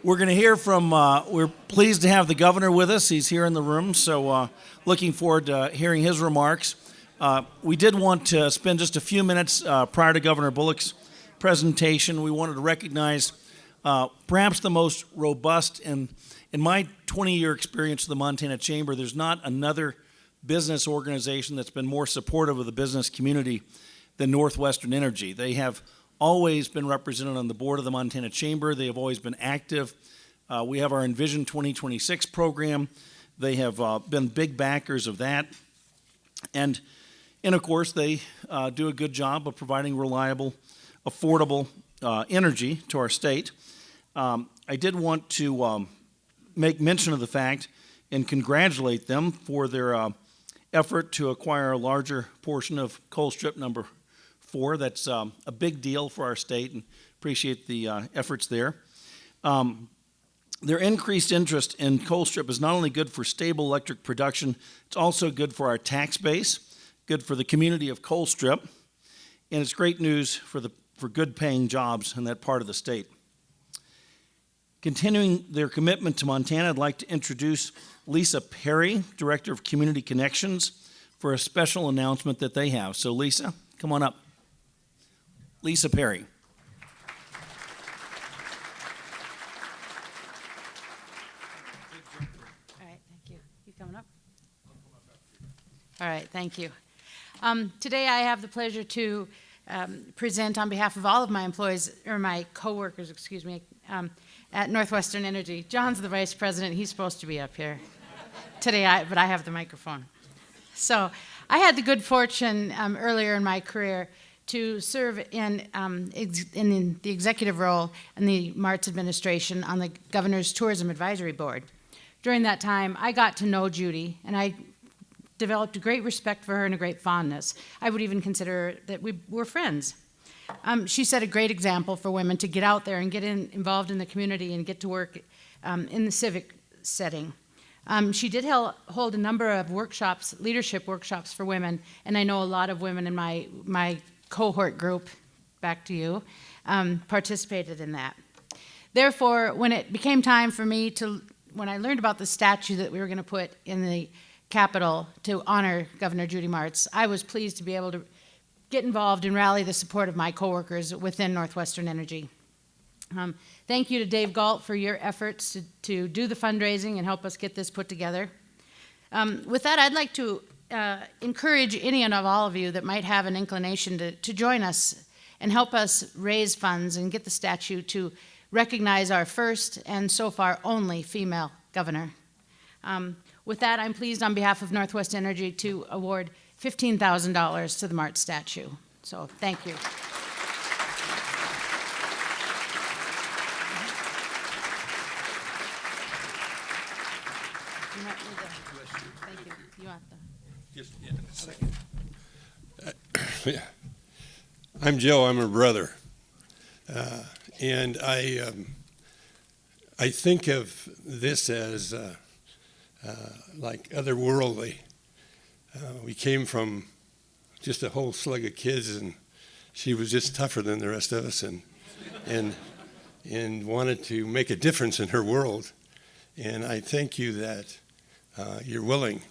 We're going to hear from, we're pleased to have the governor with us. He's here in the room, so looking forward to hearing his remarks. We did want to spend just a few minutes prior to Governor Bullock's presentation. We wanted to recognize perhaps the most robust, in my 20-year experience with the Montana Chamber, there's not another business organization that's been more supportive of the business community than Northwestern Energy. They have always been represented on the board of the Montana Chamber. They have always been active. We have our Envision 2026 program. They have been big backers of that. And of course, they do a good job of providing reliable, affordable energy to our state. I did want to make mention of the fact and congratulate them for their effort to acquire a larger portion of coal strip number 4. That's a big deal for our state, and appreciate the efforts there. Their increased interest in coal strip is not only good for stable electric production, it's also good for our tax base, good for the community of coal strip, and it's great news for good paying jobs in that part of the state. Continuing their commitment to Montana, I'd like to introduce Lisa Perry, Director of Community Connections, for a special announcement that they have. So Lisa, come on up. Lisa Perry. All right, thank you. You coming up? All right, thank you. Today I have the pleasure to present on behalf of all of my employees, or my coworkers, excuse me, at Northwestern Energy. John's the vice president. He's supposed to be up here today, but I have the microphone. So I had the good fortune earlier in my career to serve in the executive role in the Martz administration on the Governor's Tourism Advisory Board. During that time, I got to know Judy, and I developed a great respect for her and a great fondness. I would even consider that we were friends. She set a great example for women to get out there and get involved in the community and get to work in the civic setting. She did hold a number of workshops, leadership workshops for women, and I know a lot of women in my cohort group, back to you, participated in that. Therefore, when it became time for me when I learned about the statue that we were going to put in the Capitol to honor Governor Judy Martz, I was pleased to be able to get involved and rally the support of my coworkers within Northwestern Energy. Thank you to Dave Galt for your efforts to do the fundraising and help us get this put together. With that, I'd like to encourage any and of all of you that might have an inclination to join us and help us raise funds and get the statue to recognize our first and so far only female governor. With that, I'm pleased on behalf of Northwest Energy to award $15,000 to the Martz statue. So thank you. You might need the, thank you. You want the? Just in a second. Yeah. I'm Joe. I'm her brother, and I think of this as like otherworldly. We came from just a whole slug of kids, and she was just tougher than the rest of us, and wanted to make a difference in her world. And I thank you that you're willing.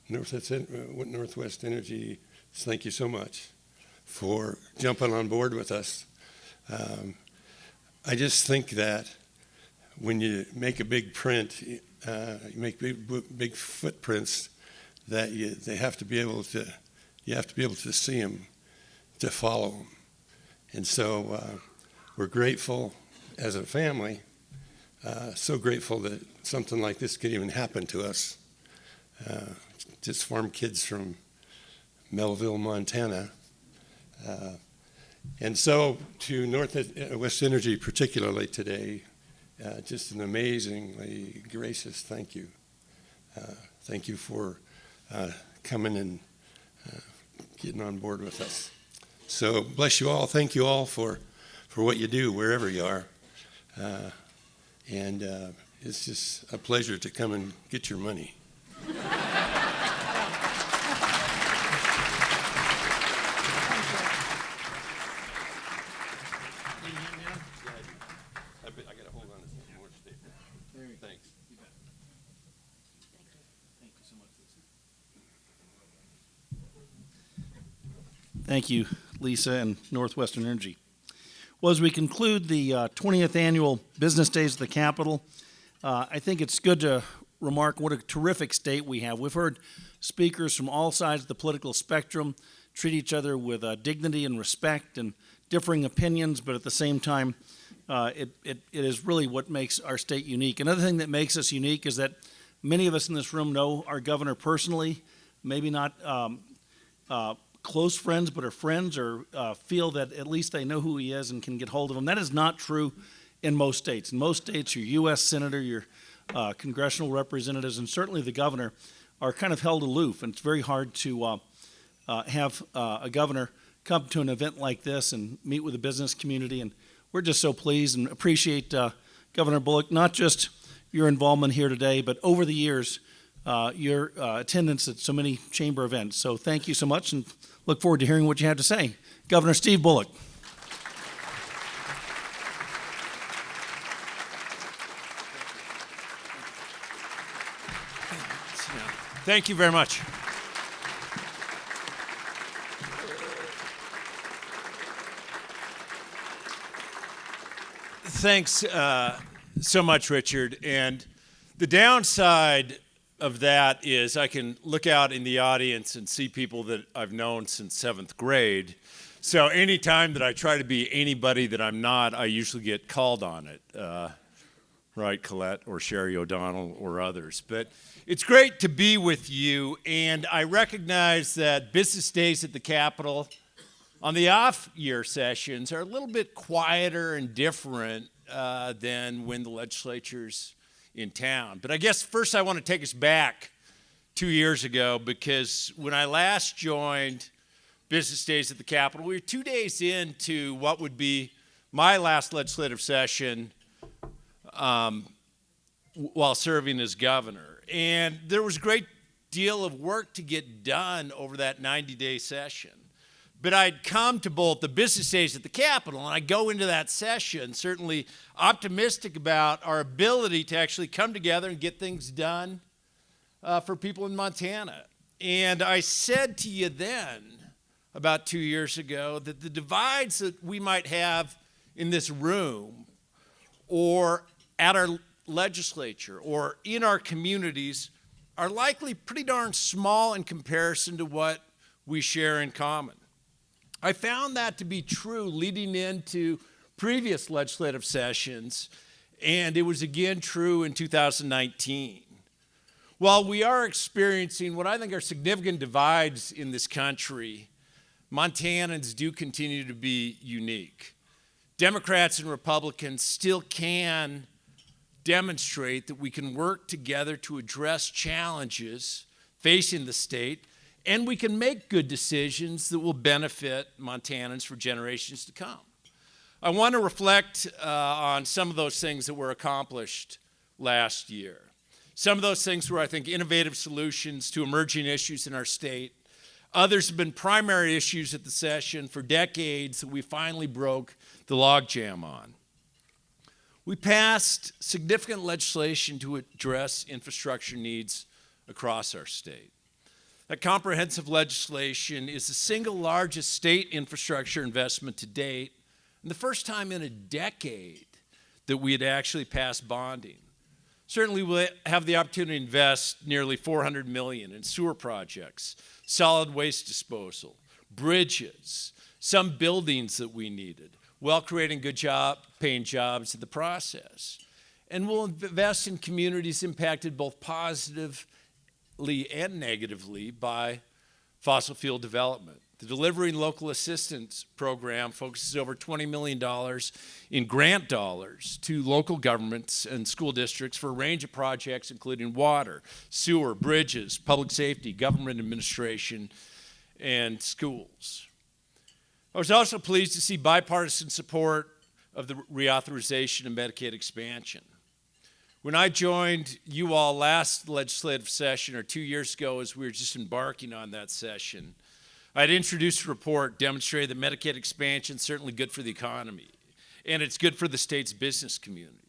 Northwest Energy, thank you so much for jumping on board with us. I just think that when you make a big print, you make big footprints, that you have to be able to see them, to follow them. And so we're grateful as a family, so grateful that something like this could even happen to us. Just farm kids from Melville, Montana. And so to Northwest Energy particularly today, just an amazingly gracious thank you. Thank you for coming and getting on board with us. So bless you all. Thank you all for what you do wherever you are. And it's just a pleasure to come and get your money. I got to hold on to some more. Thank you, Lisa and Northwestern Energy. Well, as we conclude the 20th annual Business Days of the Capitol, I think it's good to remark what a terrific state we have. We've heard speakers from all sides of the political spectrum treat each other with dignity and respect and differing opinions, but at the same time, it is really what makes our state unique. Another thing that makes us unique is that many of us in this room know our governor personally, maybe not close friends, but are friends or feel that at least they know who he is and can get hold of him. That is not true in most states. In most states, your U.S. senator, your congressional representatives, and certainly the governor are kind of held aloof, and it's very hard to have a governor come to an event like this and meet with the business community. And we're just so pleased and appreciate Governor Bullock, not just your involvement here today, but over the years, your attendance at so many chamber events. So thank you so much, and look forward to hearing what you have to say. Governor Steve Bullock. Thank you very much. Thanks so much, Richard. And the downside of that is I can look out in the audience and see people that I've known since 7th grade. So anytime that I try to be anybody that I'm not, I usually get called on it. Right, Colette or Sherry O'Donnell or others. But it's great to be with you, and I recognize that business days at the Capitol on the off-year sessions are a little bit quieter and different than when the legislature's in town. But I guess first I want to take us back 2 years ago, because when I last joined business days at the Capitol, we were 2 days into what would be my last legislative session while serving as governor. And there was a great deal of work to get done over that 90-day session. But I'd come to both the business days at the Capitol, and I go into that session certainly optimistic about our ability to actually come together and get things done for people in Montana. And I said to you then, about 2 years ago, that the divides that we might have in this room or at our legislature or in our communities are likely pretty darn small in comparison to what we share in common. I found that to be true leading into previous legislative sessions, and it was again true in 2019. While we are experiencing what I think are significant divides in this country, Montanans do continue to be unique. Democrats and Republicans still can demonstrate that we can work together to address challenges facing the state, and we can make good decisions that will benefit Montanans for generations to come. I want to reflect on some of those things that were accomplished last year. Some of those things were, I think, innovative solutions to emerging issues in our state. Others have been primary issues at the session for decades that we finally broke the logjam on. We passed significant legislation to address infrastructure needs across our state. That comprehensive legislation is the single largest state infrastructure investment to date, and the first time in a decade that we had actually passed bonding. Certainly we'll have the opportunity to invest nearly $400 million in sewer projects, solid waste disposal, bridges, some buildings that we needed, while creating good paying jobs in the process. And we'll invest in communities impacted both positively and negatively by fossil fuel development. The Delivering Local Assistance Program focuses over $20 million in grant dollars to local governments and school districts for a range of projects, including water, sewer, bridges, public safety, government administration, and schools. I was also pleased to see bipartisan support of the reauthorization of Medicaid expansion. When I joined you all last legislative session, or 2 years ago as we were just embarking on that session, I had introduced a report demonstrating that Medicaid expansion is certainly good for the economy, and it's good for the state's business community.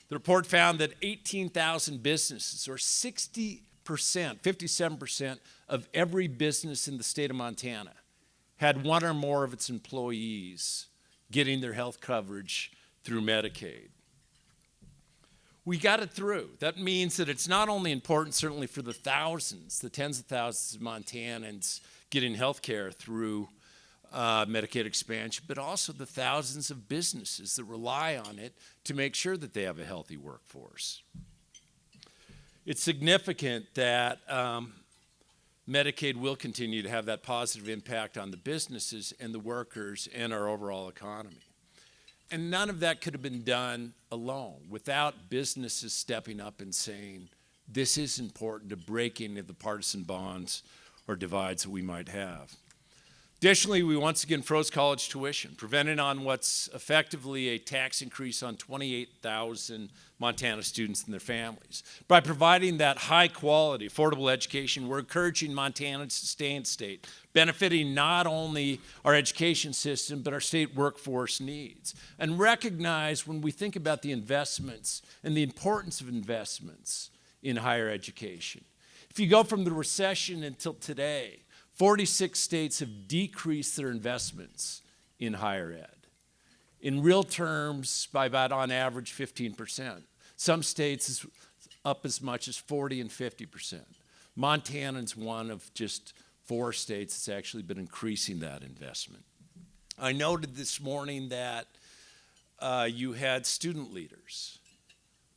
The report found that 18,000 businesses, or 60%, 57% of every business in the state of Montana, had one or more of its employees getting their health coverage through Medicaid. We got it through. That means that it's not only important, certainly for the thousands, the tens of thousands of Montanans getting health care through Medicaid expansion, but also the thousands of businesses that rely on it to make sure that they have a healthy workforce. It's significant that Medicaid will continue to have that positive impact on the businesses and the workers and our overall economy. And none of that could have been done alone without businesses stepping up and saying, this is important to break into the partisan bonds or divides that we might have. Additionally, we once again froze college tuition, preventing on what's effectively a tax increase on 28,000 Montana students and their families. By providing that high-quality, affordable education, we're encouraging Montanans to stay in state, benefiting not only our education system, but our state workforce needs. And recognize when we think about the investments and the importance of investments in higher education. If you go from the recession until today, 46 states have decreased their investments in higher ed. In real terms, by about on average 15%. Some states is up as much as 40 and 50%. Montana's one of just 4 states that's actually been increasing that investment. I noted this morning that you had student leaders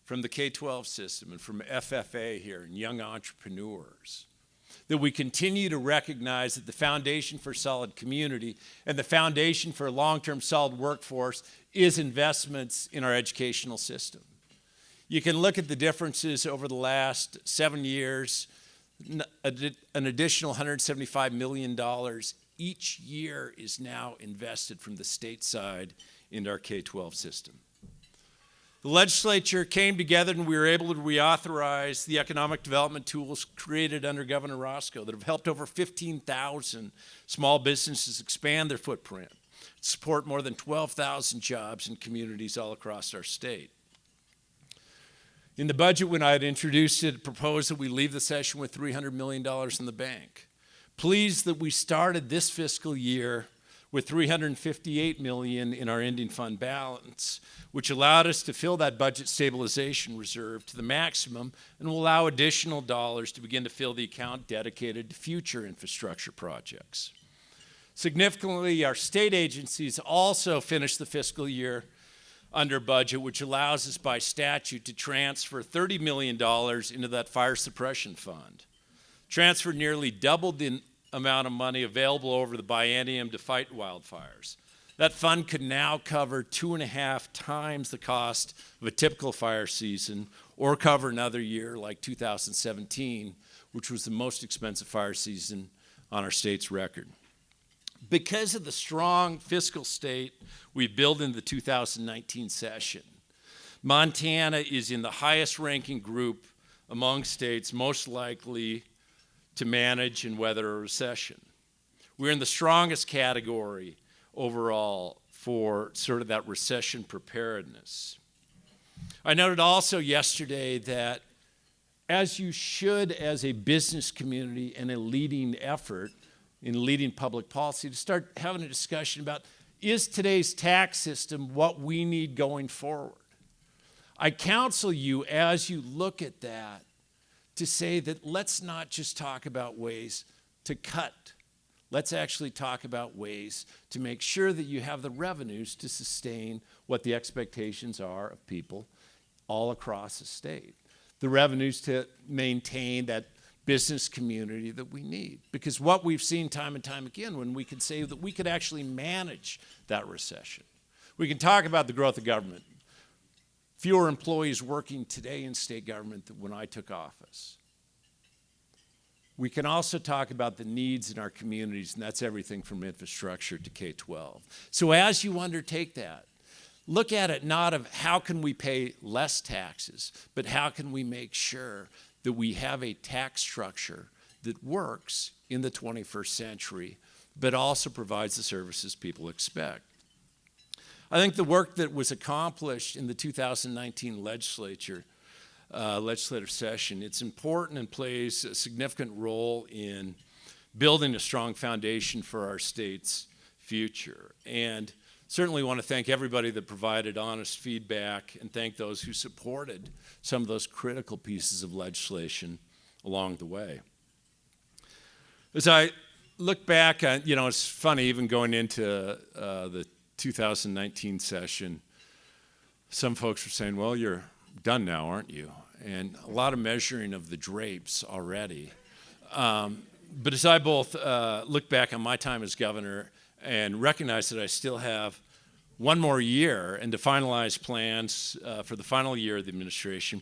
from the K-12 system and from FFA here and young entrepreneurs, that we continue to recognize that the foundation for solid community and the foundation for a long-term solid workforce is investments in our educational system. You can look at the differences over the last 7 years, an additional $175 million each year is now invested from the state side into our K-12 system. The legislature came together and we were able to reauthorize the economic development tools created under Governor Roscoe that have helped over 15,000 small businesses expand their footprint, support more than 12,000 jobs in communities all across our state. In the budget, when I had introduced it, proposed that we leave the session with $300 million in the bank. Pleased that we started this fiscal year with $358 million in our ending fund balance, which allowed us to fill that budget stabilization reserve to the maximum and will allow additional dollars to begin to fill the account dedicated to future infrastructure projects. Significantly, our state agencies also finished the fiscal year under budget, which allows us by statute to transfer $30 million into that fire suppression fund. Transfer nearly doubled the amount of money available over the biennium to fight wildfires. That fund could now cover 2.5 times the cost of a typical fire season or cover another year like 2017, which was the most expensive fire season on our state's record. Because of the strong fiscal state we built in the 2019 session, Montana is in the highest ranking group among states most likely to manage and weather a recession. We're in the strongest category overall for sort of that recession preparedness. I noted also yesterday that as you should as a business community and a leading effort in leading public policy, to start having a discussion about, is today's tax system what we need going forward? I counsel you as you look at that to say that let's not just talk about ways to cut. Let's actually talk about ways to make sure that you have the revenues to sustain what the expectations are of people all across the state. The revenues to maintain that business community that we need. Because what we've seen time and time again, when we can say that we could actually manage that recession. We can talk about the growth of government. Fewer employees working today in state government than when I took office. We can also talk about the needs in our communities, and that's everything from infrastructure to K-12. So as you undertake that, look at it not of how can we pay less taxes, but how can we make sure that we have a tax structure that works in the 21st century, but also provides the services people expect. I think the work that was accomplished in the 2019 legislative session, it's important and plays a significant role in building a strong foundation for our state's future. And certainly want to thank everybody that provided honest feedback and thank those who supported some of those critical pieces of legislation along the way. As I look back, it's funny, even going into the 2019 session, some folks were saying, well, you're done now, aren't you? And a lot of measuring of the drapes already. But as I both look back on my time as governor and recognize that I still have one more year and to finalize plans for the final year of the administration,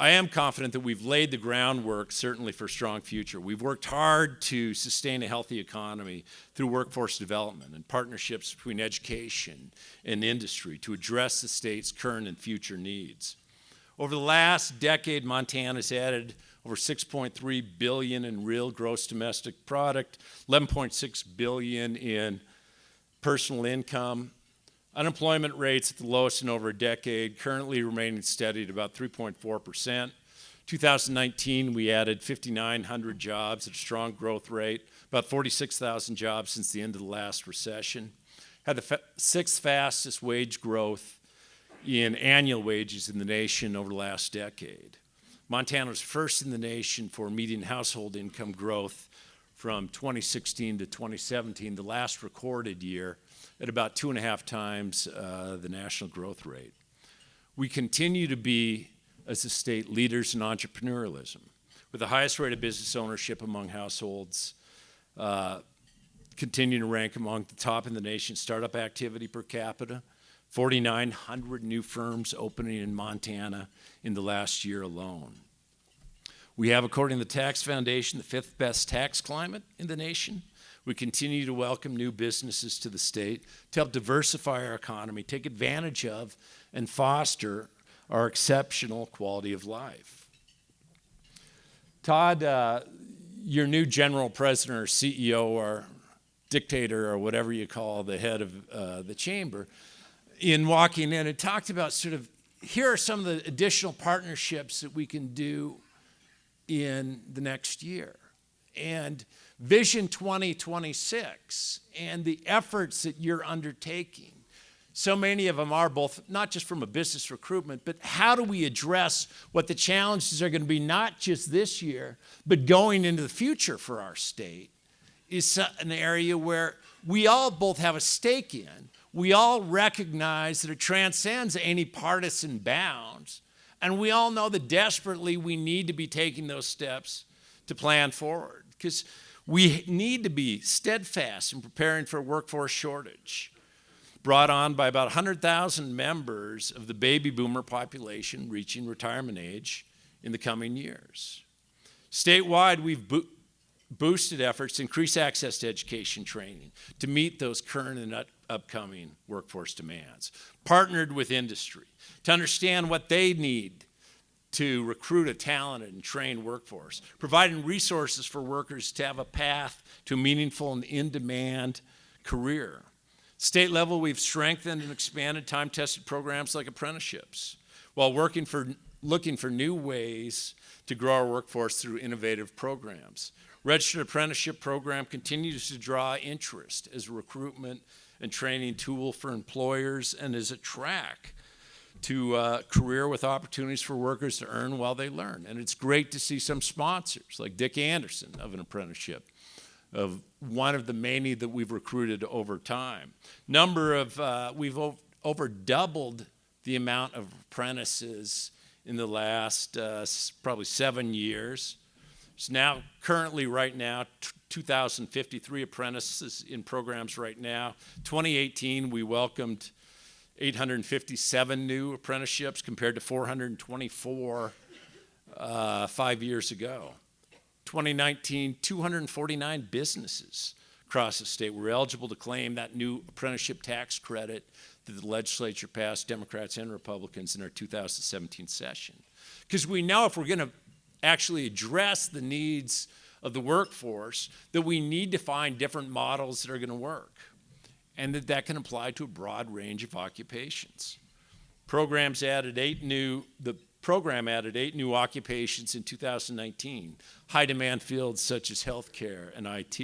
I am confident that we've laid the groundwork certainly for a strong future. We've worked hard to sustain a healthy economy through workforce development and partnerships between education and industry to address the state's current and future needs. Over the last decade, Montana's added over $6.3 billion in real gross domestic product, $11.6 billion in personal income. Unemployment rates at the lowest in over a decade, currently remaining steady at about 3.4%. 2019, we added 5,900 jobs at a strong growth rate, about 46,000 jobs since the end of the last recession. Had the sixth fastest wage growth in annual wages in the nation over the last decade. Montana was first in the nation for median household income growth from 2016 to 2017, the last recorded year, at about 2.5 times the national growth rate. We continue to be, as a state, leaders in entrepreneurialism, with the highest rate of business ownership among households, continuing to rank among the top in the nation. Startup activity per capita, 4,900 new firms opening in Montana in the last year alone. We have, according to the Tax Foundation, the 5th best tax climate in the nation. We continue to welcome new businesses to the state to help diversify our economy, take advantage of, and foster our exceptional quality of life. Todd, your new general president or CEO or dictator or whatever you call the head of the chamber, in walking in, it talked about sort of, here are some of the additional partnerships that we can do in the next year. And Vision 2026 and the efforts that you're undertaking, so many of them are both, not just from a business recruitment, but how do we address what the challenges are going to be not just this year, but going into the future for our state, is an area where we all both have a stake in. We all recognize that it transcends any partisan bounds, and we all know that desperately we need to be taking those steps to plan forward, because we need to be steadfast in preparing for a workforce shortage brought on by about 100,000 members of the baby boomer population reaching retirement age in the coming years. Statewide, we've boosted efforts to increase access to education training to meet those current and upcoming workforce demands, partnered with industry to understand what they need to recruit a talented and trained workforce, providing resources for workers to have a path to a meaningful and in-demand career. State level, we've strengthened and expanded time-tested programs like apprenticeships, while looking for new ways to grow our workforce through innovative programs. Registered apprenticeship program continues to draw interest as a recruitment and training tool for employers and as a track to a career with opportunities for workers to earn while they learn. And it's great to see some sponsors like Dick Anderson of an apprenticeship, of one of the many that we've recruited over time. We've over doubled the amount of apprentices in the last probably 7 years. It's now currently right now 2,053 apprentices in programs right now. 2018, we welcomed 857 new apprenticeships compared to 424 5 years ago. 2019, 249 businesses across the state were eligible to claim that new apprenticeship tax credit that the legislature passed, Democrats and Republicans, in our 2017 session. Because we know if we're going to actually address the needs of the workforce, that we need to find different models that are going to work, and that can apply to a broad range of occupations. Programs added 8 new, the program added 8 new occupations in 2019, high-demand fields such as healthcare and IT.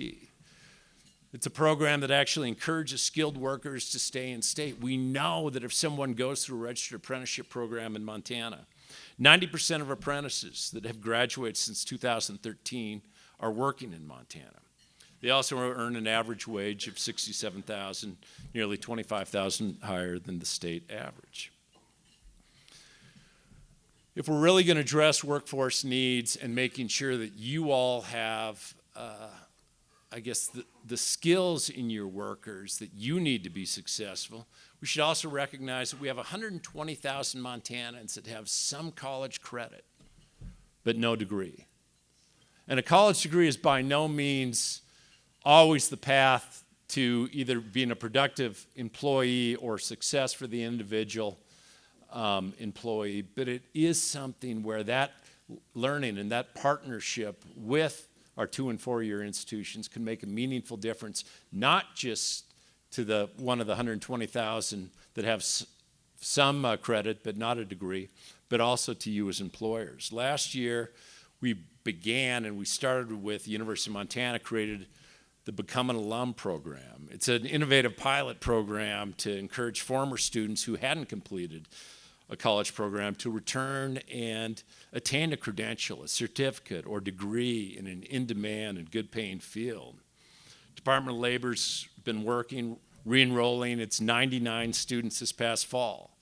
It's a program that actually encourages skilled workers to stay in state. We know that if someone goes through a registered apprenticeship program in Montana, 90% of apprentices that have graduated since 2013 are working in Montana. They also earn an average wage of $67,000, nearly $25,000 higher than the state average. If we're really going to address workforce needs and making sure that you all have, the skills in your workers that you need to be successful, we should also recognize that we have 120,000 Montanans that have some college credit, but no degree. And a college degree is by no means always the path to either being a productive employee or success for the individual employee, but it is something where that learning and that partnership with our 2- and 4-year institutions can make a meaningful difference, not just to the one of the 120,000 that have some credit but not a degree, but also to you as employers. Last year, we started with the University of Montana, created the Become an Alum program. It's an innovative pilot program to encourage former students who hadn't completed a college program to return and attain a credential, a certificate, or degree in an in-demand and good-paying field. Department of Labor's been working, re-enrolling its 99 students this past fall.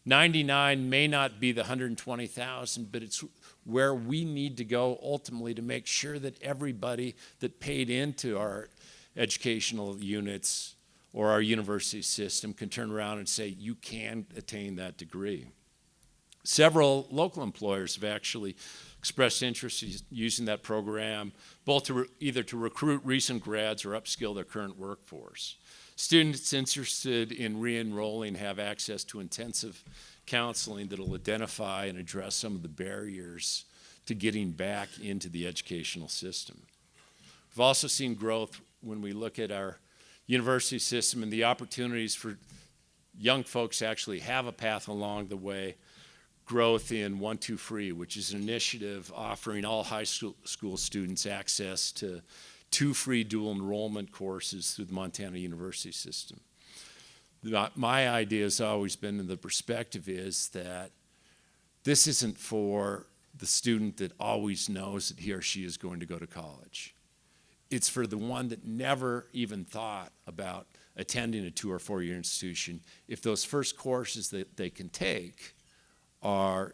99 may not be the 120,000, but it's where we need to go ultimately to make sure that everybody that paid into our educational units or our university system can turn around and say, you can attain that degree. Several local employers have actually expressed interest in using that program, both either to recruit recent grads or upskill their current workforce. Students interested in re-enrolling have access to intensive counseling that will identify and address some of the barriers to getting back into the educational system. We've also seen growth when we look at our university system and the opportunities for young folks to actually have a path along the way. Growth in 1-2 Free, which is an initiative offering all high school students access to 2 free dual enrollment courses through the Montana University system. My idea has always been, and the perspective is that this isn't for the student that always knows that he or she is going to go to college. It's for the one that never even thought about attending a 2- or 4-year institution. If those first courses that they can take are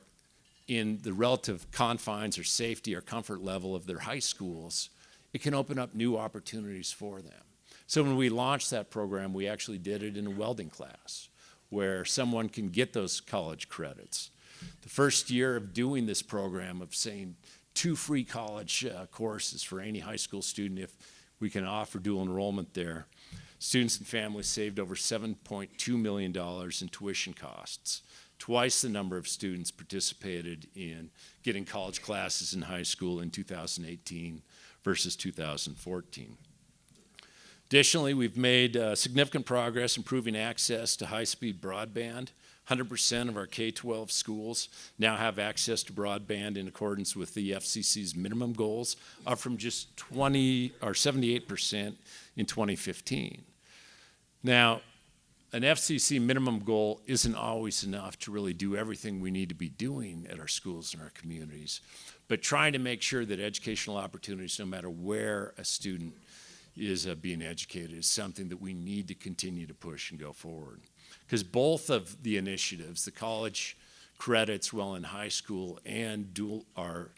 in the relative confines or safety or comfort level of their high schools, it can open up new opportunities for them. So when we launched that program, we actually did it in a welding class where someone can get those college credits. The first year of doing this program, of saying 2 free college courses for any high school student if we can offer dual enrollment there, students and families saved over $7.2 million in tuition costs. Twice the number of students participated in getting college classes in high school in 2018 versus 2014. Additionally, we've made significant progress improving access to high-speed broadband. 100% of our K-12 schools now have access to broadband in accordance with the FCC's minimum goals, up from just 78% in 2015. Now, an FCC minimum goal isn't always enough to really do everything we need to be doing at our schools and our communities, but trying to make sure that educational opportunities, no matter where a student is being educated, is something that we need to continue to push and go forward. Because both of the initiatives, the college credits while in high school and our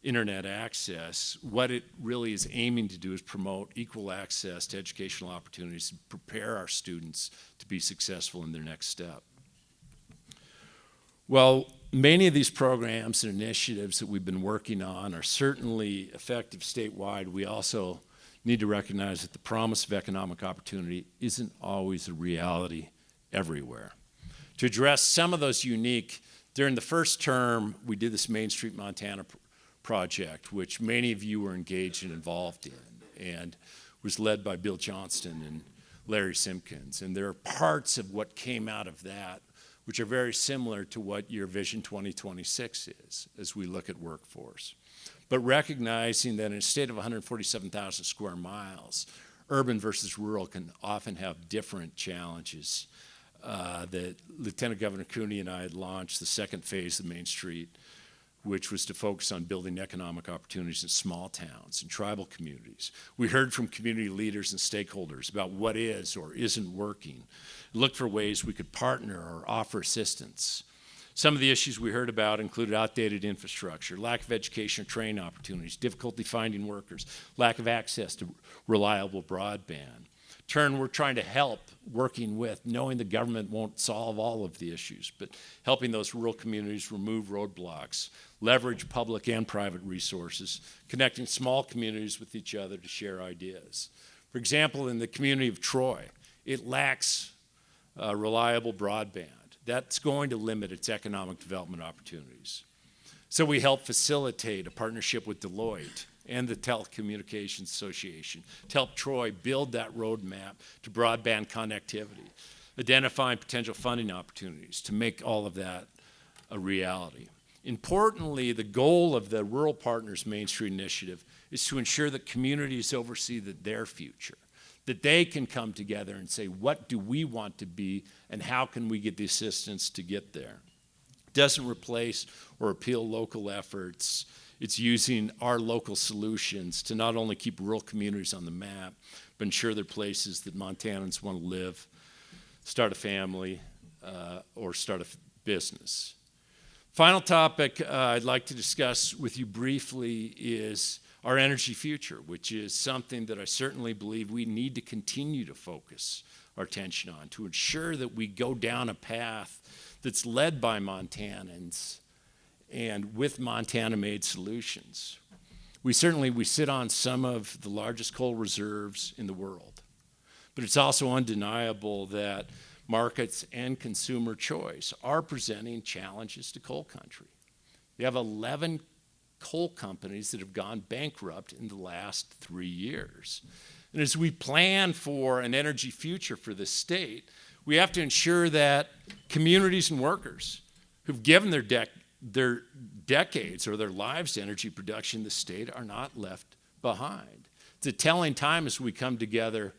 internet access, what it really is aiming to do is promote equal access to educational opportunities and prepare our students to be successful in their next step. Well, many of these programs and initiatives that we've been working on are certainly effective statewide. We also need to recognize that the promise of economic opportunity isn't always a reality everywhere. To address some of those during the first term, we did this Main Street Montana project, which many of you were engaged and involved in, and was led by Bill Johnston and Larry Simpkins. And there are parts of what came out of that which are very similar to what your Vision 2026 is as we look at workforce. But recognizing that in a state of 147,000 square miles, urban versus rural can often have different challenges. That Lieutenant Governor Cooney and I had launched the second phase of Main Street, which was to focus on building economic opportunities in small towns and tribal communities. We heard from community leaders and stakeholders about what is or isn't working, looked for ways we could partner or offer assistance. Some of the issues we heard about included outdated infrastructure, lack of education or training opportunities, difficulty finding workers, lack of access to reliable broadband. We're trying to help, working with, knowing the government won't solve all of the issues, but helping those rural communities remove roadblocks, leverage public and private resources, connecting small communities with each other to share ideas. For example, in the community of Troy, it lacks reliable broadband. That's going to limit its economic development opportunities. So we help facilitate a partnership with Deloitte and the Telecommunications Association to help Troy build that roadmap to broadband connectivity, identifying potential funding opportunities to make all of that a reality. Importantly, the goal of the Rural Partners Main Street Initiative is to ensure that communities oversee their future, that they can come together and say, what do we want to be and how can we get the assistance to get there? It doesn't replace or appeal local efforts. It's using our local solutions to not only keep rural communities on the map, but ensure they're places that Montanans want to live, start a family, or start a business. Final topic I'd like to discuss with you briefly is our energy future, which is something that I certainly believe we need to continue to focus our attention on to ensure that we go down a path that's led by Montanans and with Montana-made solutions. We sit on some of the largest coal reserves in the world, but it's also undeniable that markets and consumer choice are presenting challenges to coal country. You have 11 coal companies that have gone bankrupt in the last 3 years. And as we plan for an energy future for this state, we have to ensure that communities and workers who've given their decades or their lives to energy production in the state are not left behind. It's a telling time as we come together,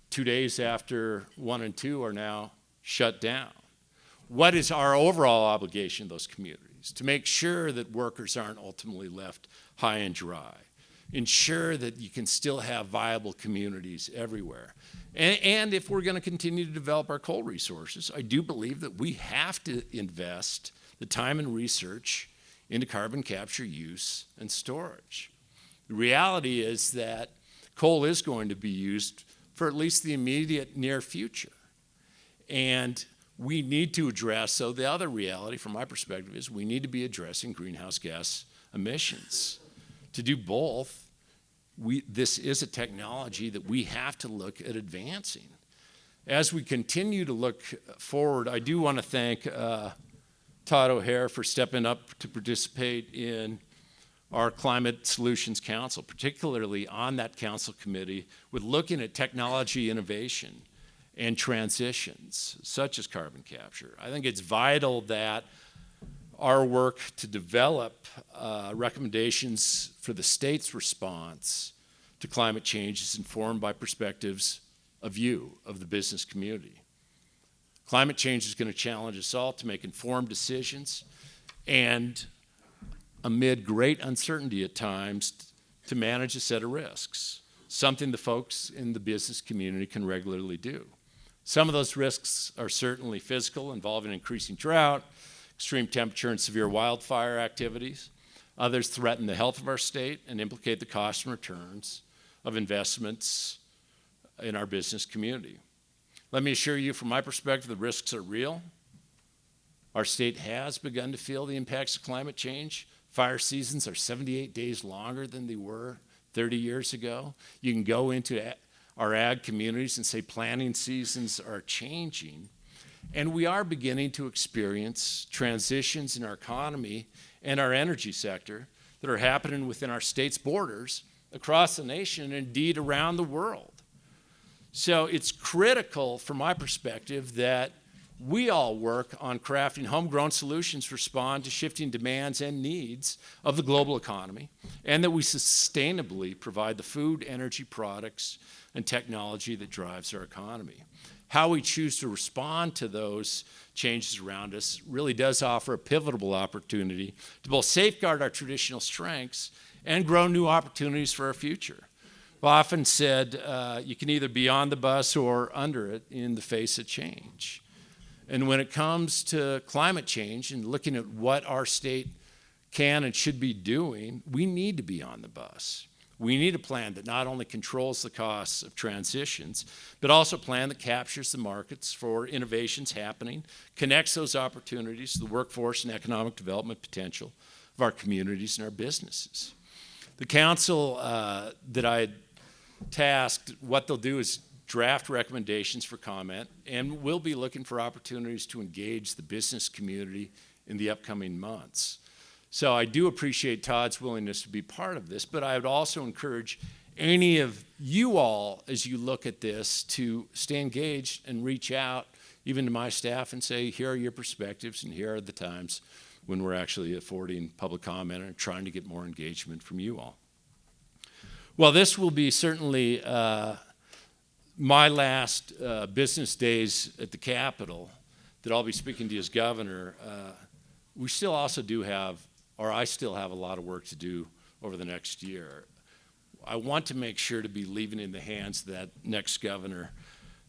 2 days after 1 and 2 are now shut down. What is our overall obligation to those communities? To make sure that workers aren't ultimately left high and dry. Ensure that you can still have viable communities everywhere. And if we're going to continue to develop our coal resources, I do believe that we have to invest the time and research into carbon capture, use, and storage. The reality is that coal is going to be used for at least the immediate near future. And we need to address, so the other reality from my perspective is we need to be addressing greenhouse gas emissions. To do both, this is a technology that we have to look at advancing. As we continue to look forward, I do want to thank Todd O'Hare for stepping up to participate in our Climate Solutions Council, particularly on that council committee with looking at technology innovation and transitions, such as carbon capture. I think it's vital that our work to develop recommendations for the state's response to climate change is informed by perspectives of you, of the business community. Climate change is going to challenge us all to make informed decisions and, amid great uncertainty at times, to manage a set of risks, something the folks in the business community can regularly do. Some of those risks are certainly physical, involving increasing drought, extreme temperature, and severe wildfire activities. Others threaten the health of our state and implicate the costs and returns of investments in our business community. Let me assure you, from my perspective, the risks are real. Our state has begun to feel the impacts of climate change. Fire seasons are 78 days longer than they were 30 years ago. You can go into our ag communities and say planting seasons are changing. And we are beginning to experience transitions in our economy and our energy sector that are happening within our state's borders, across the nation, and indeed around the world. So it's critical, from my perspective, that we all work on crafting homegrown solutions to respond to shifting demands and needs of the global economy, and that we sustainably provide the food, energy, products, and technology that drives our economy. How we choose to respond to those changes around us really does offer a pivotal opportunity to both safeguard our traditional strengths and grow new opportunities for our future. I've often said you can either be on the bus or under it in the face of change. And when it comes to climate change and looking at what our state can and should be doing, we need to be on the bus. We need a plan that not only controls the costs of transitions, but also a plan that captures the markets for innovations happening, connects those opportunities to the workforce and economic development potential of our communities and our businesses. The council that I had tasked, what they'll do is draft recommendations for comment, and we'll be looking for opportunities to engage the business community in the upcoming months. So I do appreciate Todd's willingness to be part of this, but I would also encourage any of you all, as you look at this, to stay engaged and reach out, even to my staff, and say, here are your perspectives, and here are the times when we're actually affording public comment and trying to get more engagement from you all. Well, this will be certainly my last business days at the Capitol that I'll be speaking to you as governor. We still also do have, or I still have a lot of work to do over the next year. I want to make sure to be leaving in the hands of that next governor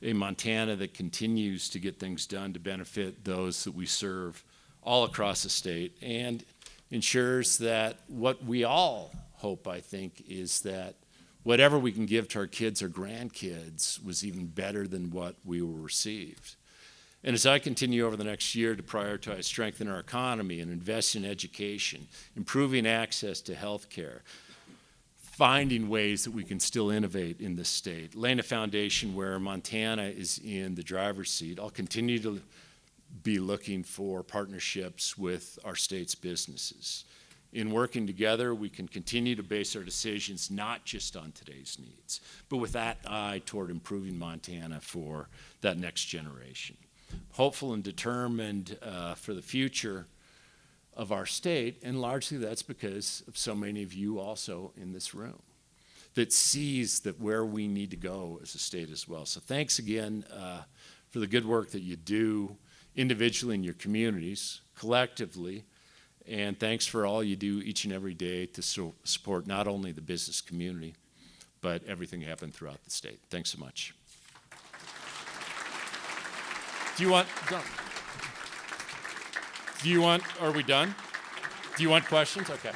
a Montana that continues to get things done to benefit those that we serve all across the state, and ensures that what we all hope, I think, is that whatever we can give to our kids or grandkids was even better than what we were received. And as I continue over the next year to prioritize strengthening our economy and invest in education, improving access to health care, finding ways that we can still innovate in this state, laying a foundation where Montana is in the driver's seat, I'll continue to be looking for partnerships with our state's businesses. In working together, we can continue to base our decisions not just on today's needs, but with that eye toward improving Montana for that next generation. Hopeful and determined for the future of our state, and largely that's because of so many of you also in this room that sees that where we need to go as a state as well. So thanks again for the good work that you do individually in your communities, collectively, and thanks for all you do each and every day to support not only the business community, but everything happening throughout the state. Thanks so much. Are we done? Do you want questions? Okay.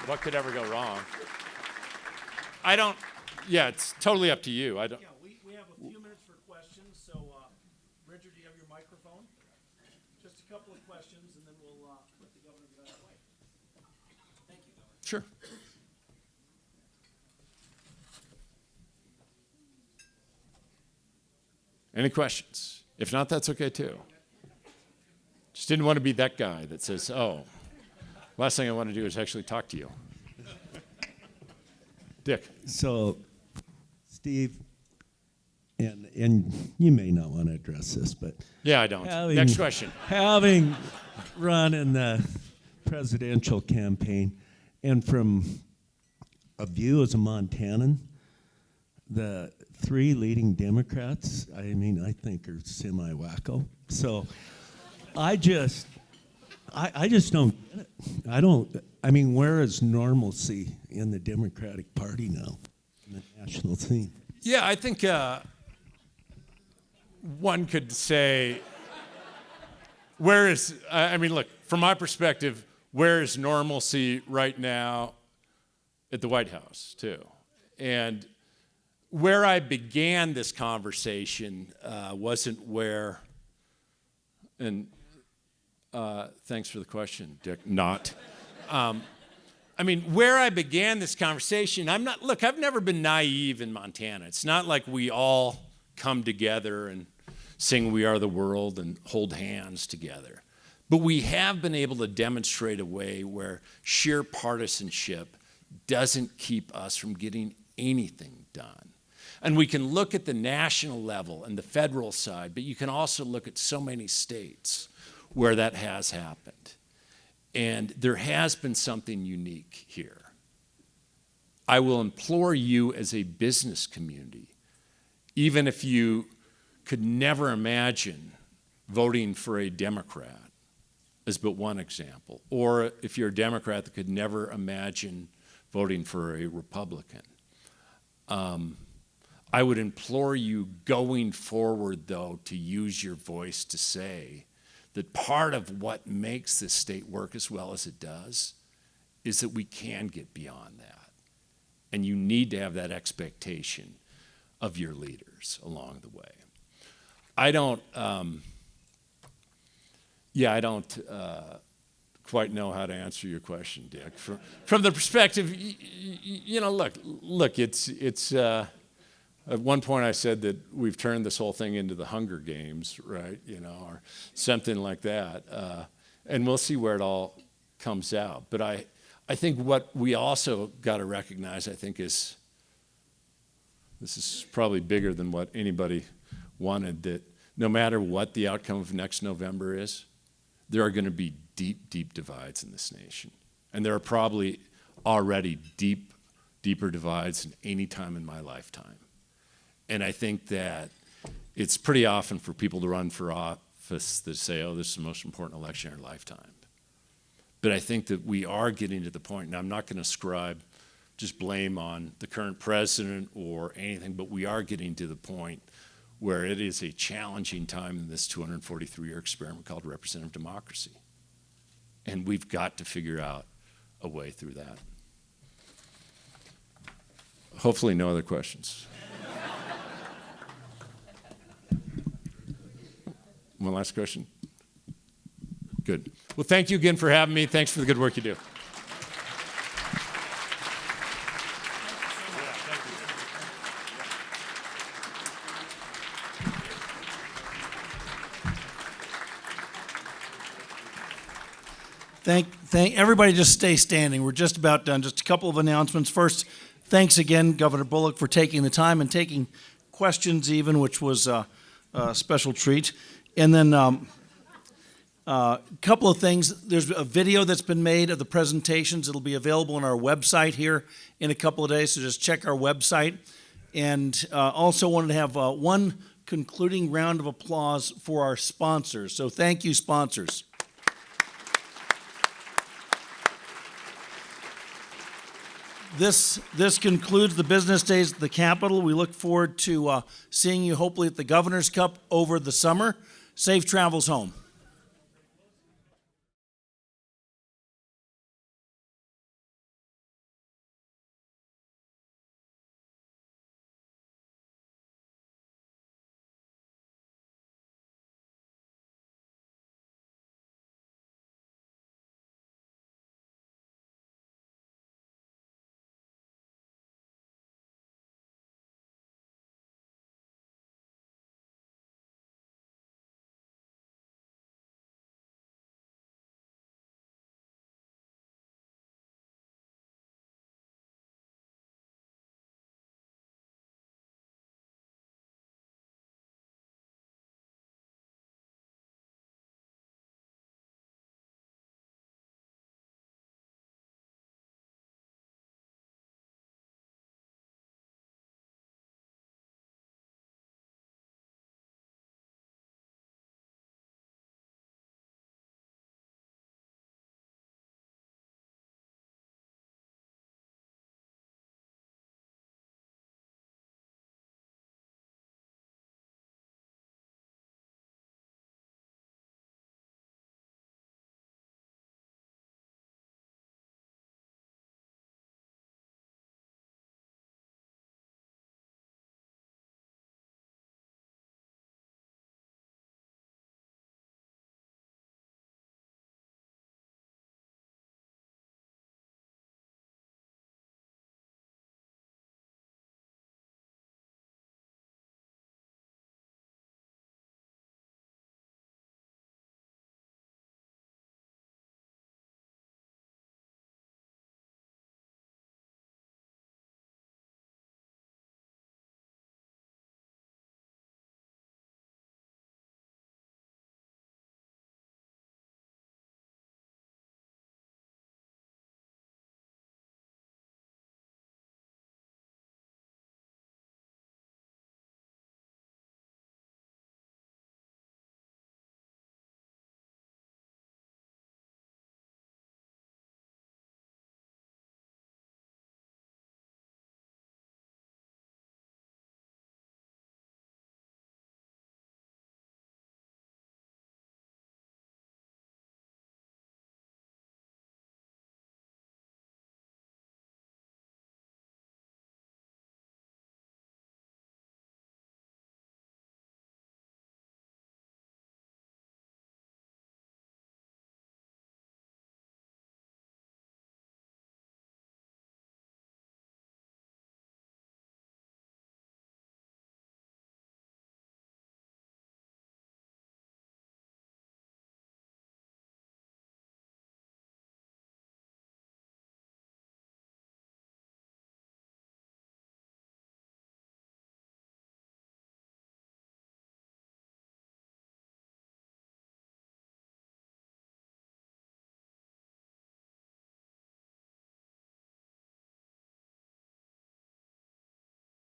What could ever go wrong? It's totally up to you. Yeah, we have a few minutes for questions, so Bridger, do you have your microphone? Just a couple of questions, and then we'll let the governor get out of the way. Thank you, Governor. Sure. Any questions? If not, that's okay too. Just didn't want to be that guy that says, oh, last thing I want to do is actually talk to you. Dick. So, Steve, and you may not want to address this, but Yeah, I don't. Next question. having run in the presidential campaign, and from a view as a Montanan, the three leading Democrats, I think are semi-wacko. So I just don't get it. Where is normalcy in the Democratic Party now, in the national scene? Yeah, I think one could say, look, from my perspective, where is normalcy right now at the White House, too? And where I began this conversation wasn't where, and thanks for the question, Dick, not. Where I began this conversation, I've never been naive in Montana. It's not like we all come together and sing We Are the World and hold hands together. But we have been able to demonstrate a way where sheer partisanship doesn't keep us from getting anything done. And we can look at the national level and the federal side, but you can also look at so many states where that has happened. And there has been something unique here. I will implore you as a business community, even if you could never imagine voting for a Democrat, as but one example, or if you're a Democrat that could never imagine voting for a Republican. I would implore you going forward, though, to use your voice to say that part of what makes this state work as well as it does is that we can get beyond that. And you need to have that expectation of your leaders along the way. I don't quite know how to answer your question, Dick. From the perspective, look, it's at one point I said that we've turned this whole thing into the Hunger Games, right? Or something like that. And we'll see where it all comes out. But I think what we also got to recognize, I think, is this is probably bigger than what anybody wanted, that no matter what the outcome of next November is, there are going to be deep, deep divides in this nation. And there are probably already deeper divides than any time in my lifetime. And I think that it's pretty often for people to run for office that say, oh, this is the most important election in our lifetime. But I think that we are getting to the point, and I'm not going to ascribe just blame on the current president or anything, but we are getting to the point where it is a challenging time in this 243-year experiment called representative democracy. And we've got to figure out a way through that. Hopefully no other questions. One last question? Good. Well, thank you again for having me. Thanks for the good work you do. Thank everybody. Just stay standing. We're just about done. Just a couple of announcements. First, thanks again, Governor Bullock, for taking the time and taking questions even, which was a special treat. And then a couple of things. There's a video that's been made of the presentations. It'll be available on our website here in a couple of days, so just check our website. And also wanted to have one concluding round of applause for our sponsors. So thank you, sponsors. This concludes the business days at the Capitol. We look forward to seeing you hopefully at the Governor's Cup over the summer. Safe travels home.